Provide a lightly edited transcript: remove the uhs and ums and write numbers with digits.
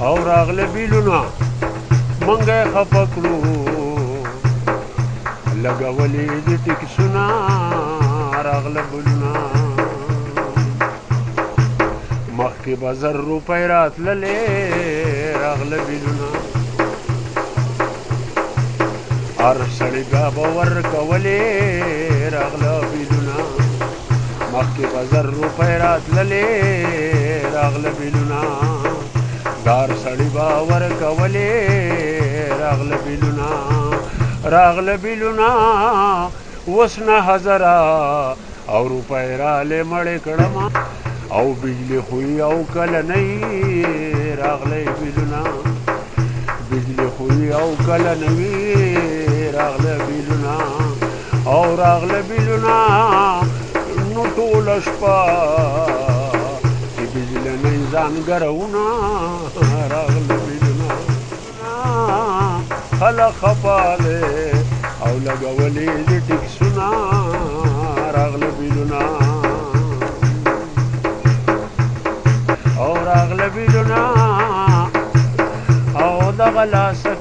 او راغله بیلونه منګه خفه کړو لګولې د ټیکسونه راغله بلونه مخکې به 1000 روپۍ راتللې راغله بیلونه هر سړي بیا به ورکولې راغله بیلونه مخکې به 1000 روپۍ راتللې راغله بیلونه دار سړي به ورکولې راغله بیلونه راغله بیلونه اوس 9000 او روپۍ رالې مړې کړم او بجلی خوی او کله نه راغلی بیلونه بجلی خوی او کله نه راغله بیلونه او راغله بیلونه نو ټوله شپه چې بجلی نه ځانګرونه راغله بیلونه خلک خفه دی او لګولې د ټیکسونه راغله بیلونه او راغله بیلونه او دغه لاسه